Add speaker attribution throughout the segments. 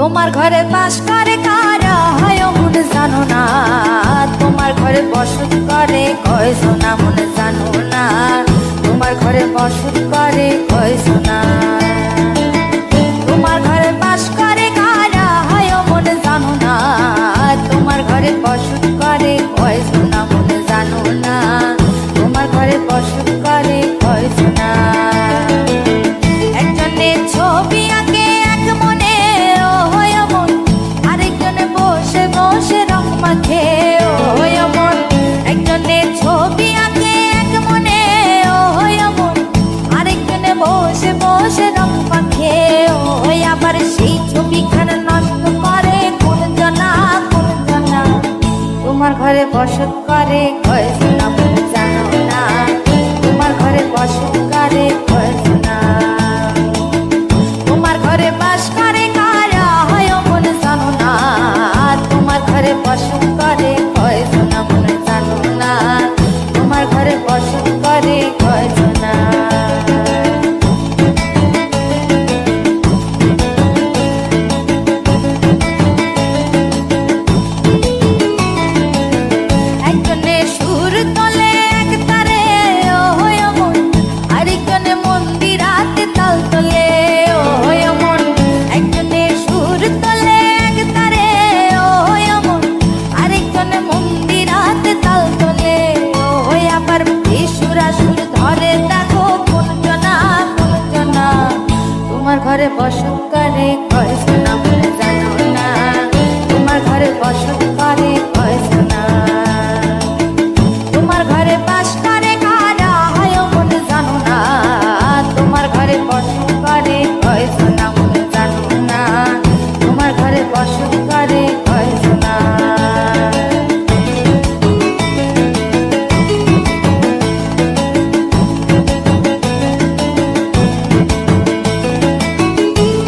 Speaker 1: তোমার ঘরে বাস করে কারা হয় মনে জানো না, তোমার ঘরে বসত করে কয়জন না মনে জানো না, তোমার ঘরে বসত করে কয়জন না। তোমার ঘরে বাস করে কারা হয় মনে জানো না, তোমার ঘরে বসত করে কয়জন না মনে জানো না, তোমার ঘরে বসত করে কয়জন না। একজনে ছবি আঁকে এক মনে ও হয় মন, আরেকজনে বসে বসে রং মাখে ও হয় মন। একজনে ছবি আঁকে এক মনে ও হয় মন, আরেকজনে বসে বসে রং মাখে ও হয়। আবার সেই ছবিখানা নষ্ট করে কোন জনা কোন জনা, তোমার ঘরে বসত করে কয়জন না মনে জানো না, তোমার ঘরে বসত করে কয়জন না। তোমার ঘরে বাস করে কারা হয় মনে জানো না, তোমার ঘরে বসত করে কয়জন না মনে জানো না, তোমার ঘরে বসত করে কয়জন না। একজনে সুর তোলে এক তারে ও হয় মন, আরেকজনে মন্দিরাতে তাল তোলে ও হয় মন। একজনে সুর তোলে এক তারে ও হয় মন, আরেকজনে মন্দিরাতে তাল তোলে ও হয়। আবার বেসুরা সুর ধরে দেখো কোন জনা কোন জনা, তোমার ঘরে বসত করে কয়জন না মনে জানো না, তোমার ঘরে বসত করে কয়জন না। তোমার ঘরে বাস করে কারা হয় মনে জানো না, তোমার ঘরে বসত করে কয়জন না মনে জানো না, তোমার ঘরে বসত করে কয়জন না।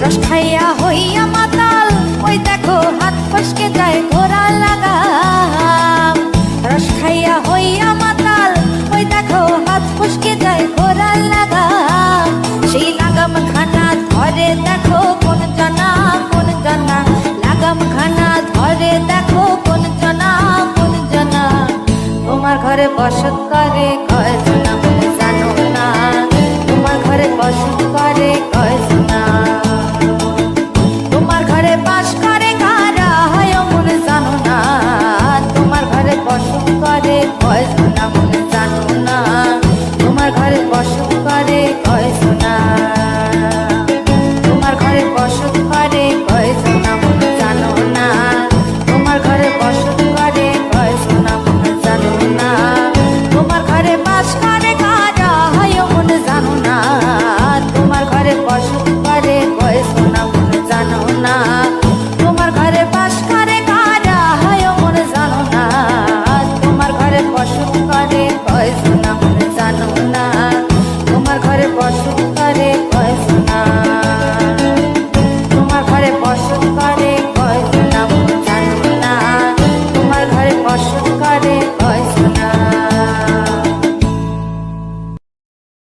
Speaker 1: রস খাইয়া হইয়া মাতাল ওই দেখো হাত ফসকে যায় ঘোড়া লাগাম, রস খাইয়া হইয়া মাতাল ওই দেখো হাত ফসকে যায় ঘোড়া লাগাম। সেই লাগাম খানা ধরে দেখো কোন জনা কোন জনা, লাগাম খানা ধরে দেখো কোন জনা কোন জনা, তোমার ঘরে বসত করে কয়জন না মনে জানো না, তোমার ঘরে বসত করে